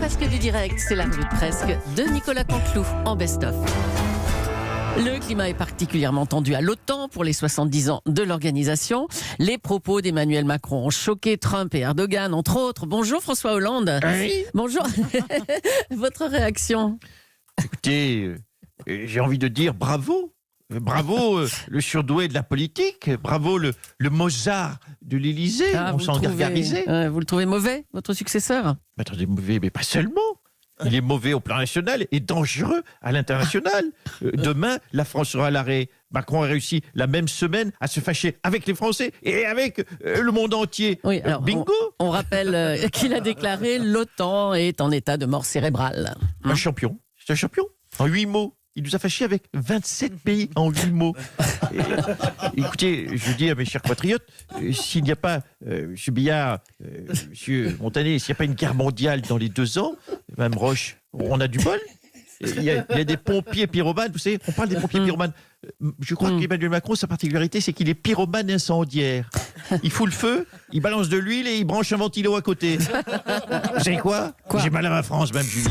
Presque du direct, c'est la revue de presque de Nicolas Canteloup en best-of. Le climat est particulièrement tendu à l'OTAN pour les 70 ans de l'organisation. Les propos d'Emmanuel Macron ont choqué Trump et Erdogan, entre autres. Bonjour François Hollande. Oui. Bonjour. Votre réaction? Écoutez, j'ai envie de dire bravo. Bravo le surdoué de la politique. Bravo le Mozart de l'Élysée. On s'en gargarisait. Vous le trouvez mauvais, votre successeur? Attendez, mauvais, mais pas seulement. Il est mauvais au plan national et dangereux à l'international. Demain, la France sera à l'arrêt. Macron a réussi la même semaine à se fâcher avec les Français et avec le monde entier. Oui, alors, bingo. On rappelle qu'il a déclaré l'OTAN est en état de mort cérébrale. Un champion. C'est un champion. En 8 mots. Il nous a fâchés avec 27 pays en 8 mots. Écoutez, je dis à mes chers compatriotes, s'il n'y a pas, M. Billard, M. Montané, s'il n'y a pas une guerre mondiale dans les 2 ans, Mme Roche, on a du bol. Il y a des pompiers pyromanes, vous savez, on parle des pompiers pyromanes. Je crois qu'Emmanuel Macron, sa particularité, c'est qu'il est pyromane incendiaire. Il fout le feu, il balance de l'huile et il branche un ventilo à côté. Vous savez quoi? J'ai mal à ma France, même Julie.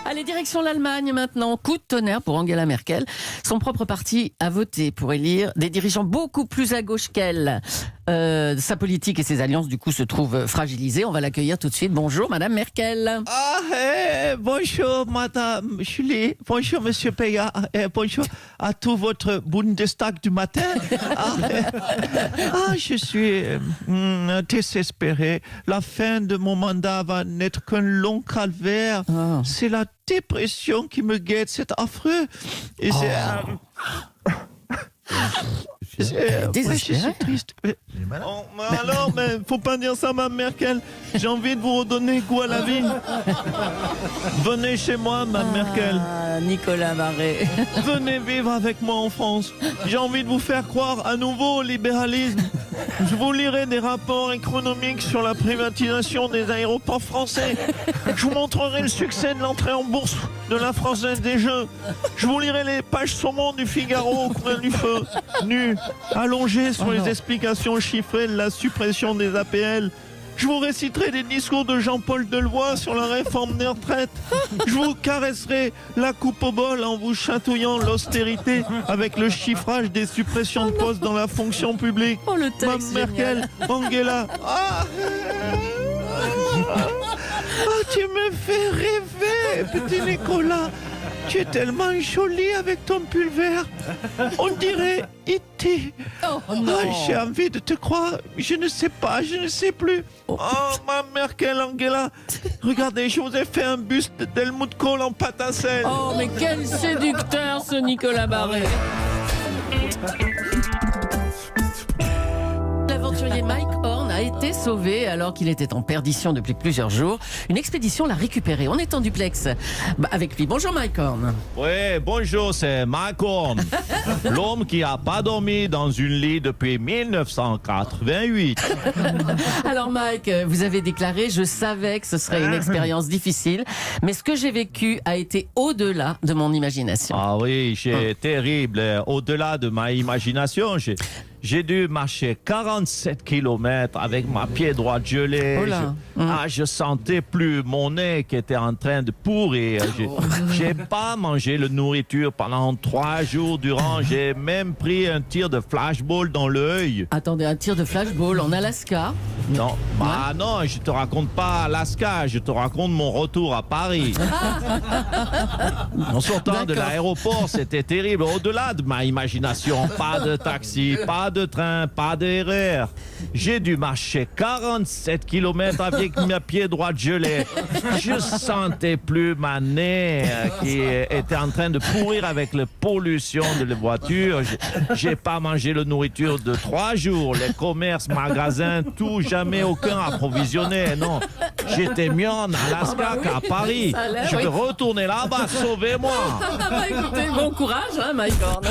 Allez, direction l'Allemagne maintenant. Coup de tonnerre pour Angela Merkel. Son propre parti a voté pour élire des dirigeants beaucoup plus à gauche qu'elle. Sa politique et ses alliances, du coup, se trouvent fragilisées. On va l'accueillir tout de suite. Bonjour, Madame Merkel. Bonjour, Madame Julie. Bonjour, Monsieur Paya. Bonjour à tout votre Bundestag du matin. Je suis désespéré. La fin de mon mandat va n'être qu'un long calvaire. C'est la dépression qui me guette, c'est affreux. Et je suis triste. Alors, mais faut pas dire ça, Mme Merkel. J'ai envie de vous redonner goût à la vie. Venez chez moi, Mme Merkel. Nicolas Barré. Venez vivre avec moi en France. J'ai envie de vous faire croire à nouveau au libéralisme. Je vous lirai des rapports économiques sur la privatisation des aéroports français. Je vous montrerai le succès de l'entrée en bourse de la Française des Jeux. Je vous lirai les pages saumon du Figaro au coin du feu, nu, allongé sur les explications chiffrées de la suppression des APL. Je vous réciterai des discours de Jean-Paul Delevoye sur la réforme des retraites. Je vous caresserai la coupe au bol en vous chatouillant l'austérité avec le chiffrage des suppressions de postes dans la fonction publique. Le texte, Mme Merkel, Angela. Tu me fais rêver, petit Nicolas. Tu es tellement jolie avec ton pull vert. On dirait E.T. J'ai envie de te croire. Je ne sais pas, je ne sais plus. Mme Merkel, Angela. Regardez, je vous ai fait un buste d'Helmut Kohl en pâte à sel. Oh, mais quel séducteur ce Nicolas Barré. L'aventurier Mike Horn a été sauvé alors qu'il était en perdition depuis plusieurs jours. Une expédition l'a récupéré. On est en duplex avec lui. Bonjour Mike Horn. Oui, bonjour, c'est Mike Horn. L'homme qui n'a pas dormi dans une lit depuis 1988. Alors Mike, vous avez déclaré « Je savais que ce serait une expérience difficile, mais ce que j'ai vécu a été au-delà de mon imagination. » Ah oui, c'est terrible. Au-delà de ma imagination, j'ai dû marcher 47 km avec ma pied droit gelé. Je sentais plus mon nez qui était en train de pourrir. J'ai pas mangé de nourriture pendant 3 jours durant. J'ai même pris un tir de flashball dans l'œil. Attendez, un tir de flashball en Alaska? Non, non, je te raconte pas Alaska, je te raconte mon retour à Paris. En sortant de l'aéroport, c'était terrible. Au-delà de ma imagination, pas de taxi, pas de train, pas d'erreur. J'ai dû marcher 47 km avec mes pieds droits gelés. Je sentais plus ma nez qui était en train de pourrir avec la pollution de la voiture. J'ai pas mangé de nourriture de 3 jours. Les commerces, magasins, tout, jamais aucun approvisionné. Non, j'étais mieux en Alaska qu'à Paris. Je vais retourner là-bas, sauvez-moi. Écoutez, bon courage, Mike Horn.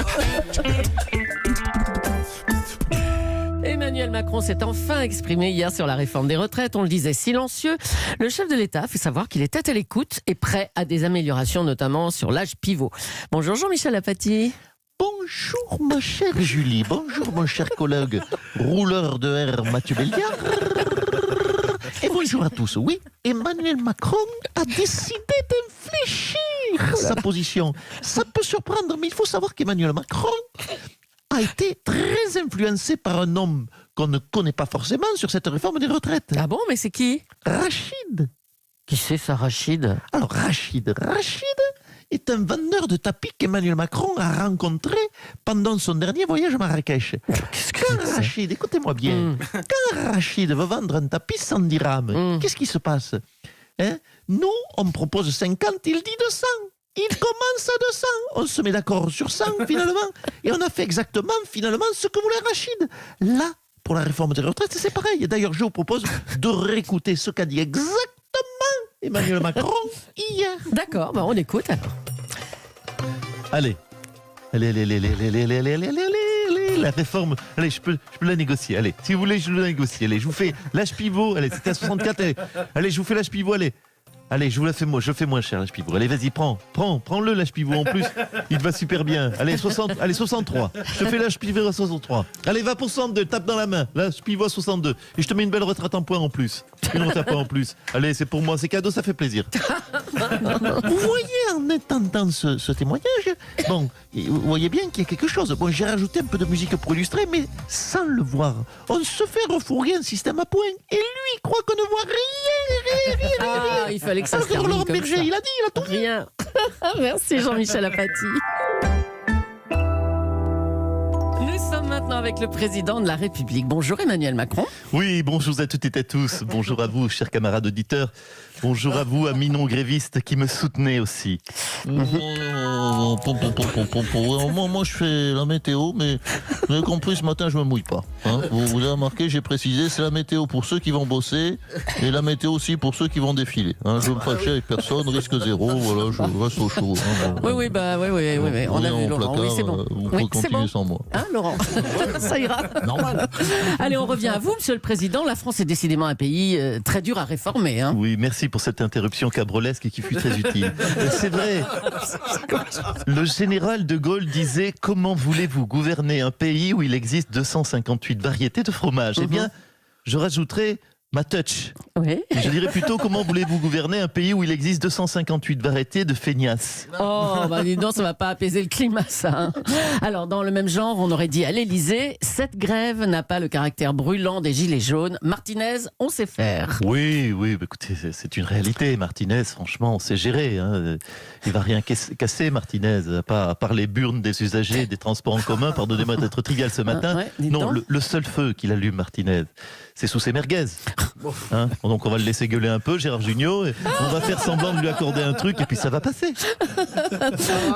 Emmanuel Macron s'est enfin exprimé hier sur la réforme des retraites. On le disait silencieux. Le chef de l'État fait savoir qu'il était à l'écoute et prêt à des améliorations, notamment sur l'âge pivot. Bonjour Jean-Michel Apathy. Bonjour ma chère Julie, bonjour mon cher collègue rouleur de R Mathieu Béliard. Et bonjour à tous. Oui, Emmanuel Macron a décidé d'infléchir sa position. Ça peut surprendre, mais il faut savoir qu'Emmanuel Macron a été très influencé par un homme qu'on ne connaît pas forcément sur cette réforme des retraites. Ah bon, mais c'est qui? Rachid. Qui c'est ça, Rachid? Alors Rachid est un vendeur de tapis qu'Emmanuel Macron a rencontré pendant son dernier voyage à Marrakech. Quand Rachid, écoutez-moi bien, quand Rachid veut vendre un tapis 100 dirhams, qu'est-ce qui se passe? Nous, on propose 50, il dit 200. Il commence à 200. On se met d'accord sur 100 finalement. Et on a fait exactement finalement ce que voulait Rachid. Là, pour la réforme des retraites, c'est pareil. D'ailleurs, je vous propose de réécouter ce qu'a dit exactement Emmanuel Macron hier. D'accord, on écoute alors. Allez, la réforme. Allez, je peux la négocier. Allez, si vous voulez, je la négocie. Allez, je vous fais l'âge pivot. Allez, c'était à 64. Allez, je vous fais l'âge pivot. Allez, je vous la fais moi. Je fais moins cher l'âge pivot. Allez, vas-y, prends-le l'âge pivot. En plus, il te va super bien. Allez, 63. Je te fais l'âge pivot à 63. Allez, va pour 62. Tape dans la main. L'âge pivot à 62. Et je te mets une belle retraite en points en plus. Une retraite en plus. Allez, c'est pour moi. C'est cadeau, ça fait plaisir. Vous voyez en entendant ce témoignage, bon, vous voyez bien qu'il y a quelque chose. Bon, j'ai rajouté un peu de musique pour illustrer, mais sans le voir. On se fait refourguer un système à points. Et lui, il croit qu'on ne voit rien. Il fallait que ça se Alors, termine Laurent comme Berger, ça. il a dit, il a tout dit. Rien. Merci Jean-Michel Apathy. Nous sommes maintenant avec le président de la République. Bonjour Emmanuel Macron. Oui, bonjour à toutes et à tous. Bonjour à vous, chers camarades auditeurs. Bonjour à vous, amis non-grévistes qui me soutenez aussi. Moi, je fais la météo, mais vous avez compris, ce matin, je me mouille pas. Hein, vous avez remarqué, j'ai précisé, c'est la météo pour ceux qui vont bosser et la météo aussi pour ceux qui vont défiler. Hein, je ne me fâche avec personne, risque zéro, voilà, je reste au chaud. Hein, Oui, on a vu Laurent. Oui, c'est bon. Vous pouvez continuer sans moi. Hein, Laurent? Ça ira. Normal. Allez, on revient à vous, Monsieur le Président. La France est décidément un pays très dur à réformer. Hein. Oui, merci pour cette interruption cabrolesque qui fut très utile. C'est vrai. Le général de Gaulle disait « Comment voulez-vous gouverner un pays où il existe 258 variétés de fromage ?» Eh bien, je rajouterai ma touch. Oui. Je dirais plutôt « Comment voulez-vous gouverner un pays où il existe 258 variétés de feignasses ?» Oh, dis donc, ça va pas apaiser le climat, ça. Hein. Alors, dans le même genre, on aurait dit à l'Élysée, cette grève n'a pas le caractère brûlant des gilets jaunes. Martinez, on sait faire. Oui, écoutez, c'est une réalité. Martinez, franchement, on sait gérer. Hein. Il va rien casser, Martinez, à part les burnes des usagers des transports en commun. Pardonnez-moi d'être trivial ce matin. Non, le seul feu qu'il allume, Martinez, c'est sous ses merguez. Hein, donc on va le laisser gueuler un peu, Gérard Jugnot, et on va faire semblant de lui accorder un truc et puis ça va passer.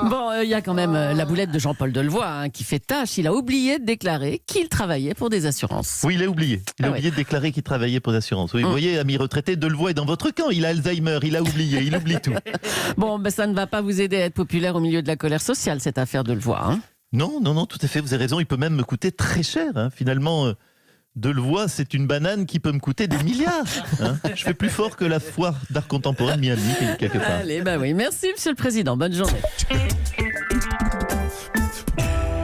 Bon, il y a quand même la boulette de Jean-Paul Delevoye qui fait tâche. Il a oublié de déclarer qu'il travaillait pour des assurances. Oui, il a oublié. Il a oublié de déclarer qu'il travaillait pour des assurances. Oui, vous voyez, ami retraité, Delevoye est dans votre camp. Il a Alzheimer, il a oublié, il oublie tout. Bon, ça ne va pas vous aider à être populaire au milieu de la colère sociale, cette affaire Delevoye. Hein. Non, tout à fait, vous avez raison. Il peut même me coûter très cher. Hein. Finalement... Delevoye, c'est une banane qui peut me coûter des milliards. Hein. Je fais plus fort que la foire d'art contemporain de Miami, quelque part. Allez, oui. Merci, Monsieur le Président. Bonne journée.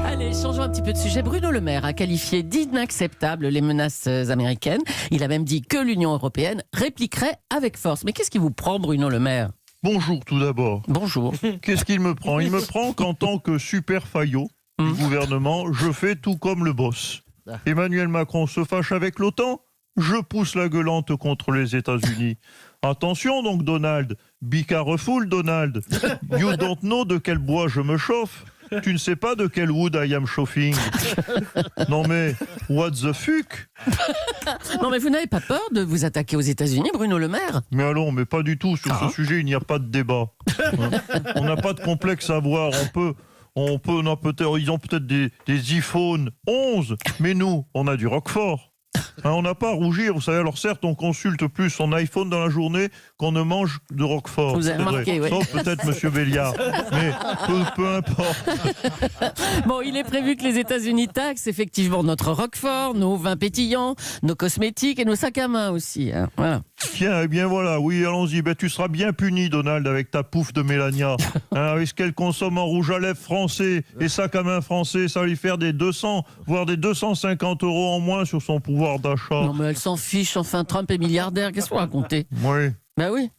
Allez, changeons un petit peu de sujet. Bruno Le Maire a qualifié d'inacceptables les menaces américaines. Il a même dit que l'Union européenne répliquerait avec force. Mais qu'est-ce qui vous prend, Bruno Le Maire ? Bonjour tout d'abord. Bonjour. Qu'est-ce qu'il me prend ? Il me prend qu'en tant que super faillot du gouvernement, je fais tout comme le boss. Emmanuel Macron se fâche avec l'OTAN, je pousse la gueulante contre les États-Unis. Attention donc Donald, be careful Donald. You don't know de quel bois je me chauffe. Tu ne sais pas de quel wood I am chauffing. Non mais, what the fuck ? Non mais vous n'avez pas peur de vous attaquer aux États-Unis, Bruno Le Maire ? Mais allons, mais pas du tout. Sur ce sujet, il n'y a pas de débat. On n'a pas de complexe à avoir. Ils ont peut-être des iPhone 11, mais nous, on a du Roquefort. Hein, on n'a pas à rougir, vous savez. Alors certes, on consulte plus son iPhone dans la journée qu'on ne mange de Roquefort. Vous avez remarqué, oui. Sauf peut-être Monsieur Béliard. Mais peu importe. Bon, il est prévu que les États-Unis taxent effectivement notre Roquefort, nos vins pétillants, nos cosmétiques et nos sacs à main aussi. Hein. Voilà. Tiens, eh bien voilà, oui, allons-y. Ben, tu seras bien puni, Donald, avec ta pouffe de Mélania. Hein, avec ce qu'elle consomme en rouge à lèvres français et sac à main français, ça va lui faire des 200, voire des 250 € en moins sur son pouvoir d'achat. Non, mais elle s'en fiche. Enfin, Trump est milliardaire. Qu'est-ce qu'on va raconter? Oui, Ben oui.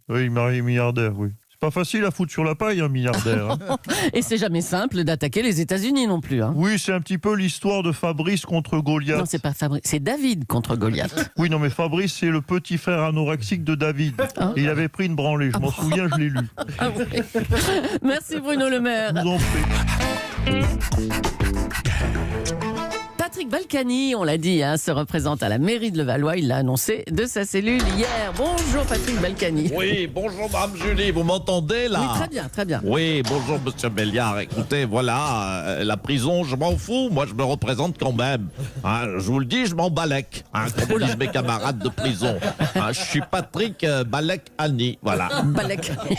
oui, Marie est milliardaire, oui. C'est pas facile à foutre sur la paille, un milliardaire. Hein. Et c'est jamais simple d'attaquer les États-Unis non plus. Hein. Oui, c'est un petit peu l'histoire de Fabrice contre Goliath. Non, c'est pas Fabrice, c'est David contre Goliath. Oui, non, mais Fabrice, c'est le petit frère anorexique de David. Hein? Et il avait pris une branlée, je m'en souviens, je l'ai lu. Ah oui. Merci Bruno Le Maire. Je vous en prie. Patrick Balkany, on l'a dit, se représente à la mairie de Levallois. Il l'a annoncé de sa cellule hier. Bonjour Patrick Balkany. Oui, bonjour Mme Julie, vous m'entendez là? Oui, très bien, très bien. Oui, bonjour Monsieur Béliard. Écoutez, voilà, la prison, je m'en fous. Moi, je me représente quand même. Hein, je vous le dis, je m'en balèque, comme disent mes camarades de prison. Hein, je suis Patrick Balek-Ani, voilà. Balkany.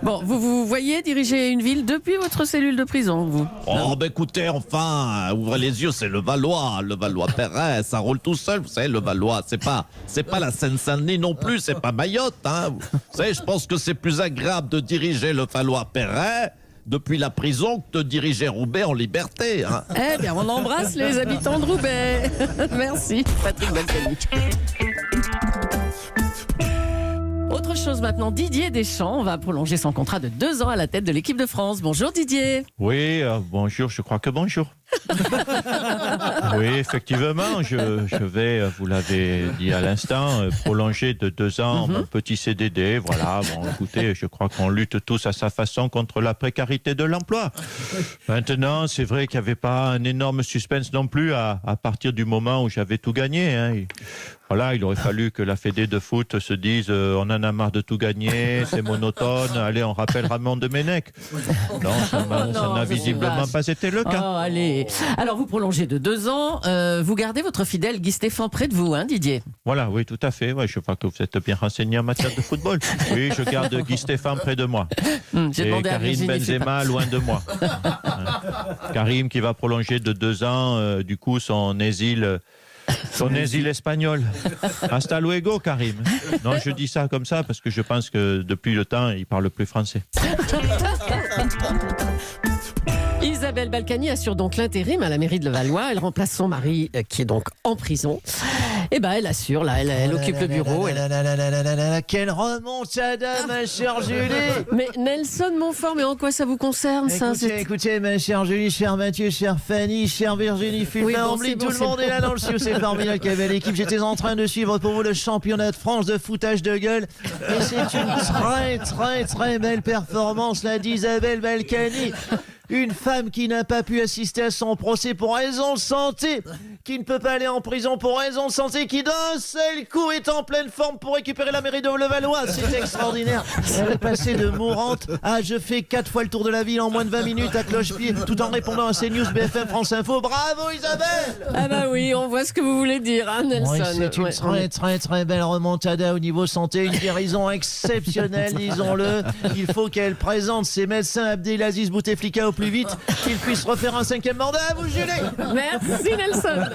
Bon, vous voyez diriger une ville depuis votre cellule de prison, vous? Oh, ben écoutez, enfin, ouvrez les yeux, c'est le Valois-Perret, ça roule tout seul, vous savez, le Valois, c'est pas la Seine-Saint-Denis non plus, c'est pas Mayotte, hein. Vous savez, je pense que c'est plus agréable de diriger le Valois-Perret depuis la prison que de diriger Roubaix en liberté, hein. Eh bien, on embrasse les habitants de Roubaix. Merci, Patrick Balkany. Autre chose maintenant, Didier Deschamps va prolonger son contrat de 2 ans à la tête de l'équipe de France. Bonjour Didier. Oui, bonjour, je crois que bonjour. Oui, effectivement, je vais, vous l'avez dit à l'instant, prolonger de 2 ans mon petit CDD. Voilà, bon, écoutez, je crois qu'on lutte tous à sa façon contre la précarité de l'emploi. Maintenant, c'est vrai qu'il n'y avait pas un énorme suspense non plus à partir du moment où j'avais tout gagné. Hein. Voilà, il aurait fallu que la Fédé de foot se dise on en a marre de tout gagner, c'est monotone, allez, on rappelle Ramon Domenech. Non, ça n'a visiblement pas été le cas. Oh, allez. Alors, vous prolongez de 2 ans. Vous gardez votre fidèle Guy Stéphane près de vous, hein, Didier? Voilà, oui, tout à fait. Ouais, je vois que vous êtes bien renseigné en matière de football. Oui, je garde Guy Stéphane près de moi. J'ai Et demandé à Karim Virginie Benzema loin de moi. Karim qui va prolonger de 2 ans, du coup, son exil espagnol. Hasta luego, Karim. Non, je dis ça comme ça parce que je pense que depuis le temps, il parle plus français. Isabelle Balkany assure donc l'intérim à la mairie de Levallois. Elle remplace son mari qui est donc en prison. Et ben elle assure, là, elle occupe le bureau. Quelle remontada, ma chère Julie! Mais Nelson Montfort, mais en quoi ça vous concerne ça? Écoutez, ma chère Julie, cher Mathieu, chère Fanny, chère Virginie Fulmin, Oui, bon, oublie, c'est bon, tout le c'est monde est là dans le studio, c'est formidable, quelle belle équipe. J'étais en train de suivre pour vous le championnat de France de foutage de gueule. Et c'est une très belle performance là d'Isabelle Balkany. Une femme qui n'a pas pu assister à son procès pour raison de santé, qui ne peut pas aller en prison pour raison de santé, qui d'un seul coup est en pleine forme pour récupérer la mairie de Levallois. C'est extraordinaire. Elle est passée de mourante à je fais 4 fois le tour de la ville en moins de 20 minutes à cloche-pied, tout en répondant à CNews, BFM, France Info. Bravo Isabelle! Ah bah oui, on voit ce que vous voulez dire, hein, Nelson. Oui, c'est une très belle remontada au niveau santé, une guérison exceptionnelle, disons-le. Il faut qu'elle présente ses médecins Abdelaziz Bouteflika au plus vite, qu'il puisse refaire un 5e mandat. À vous, Julie! Merci Nelson.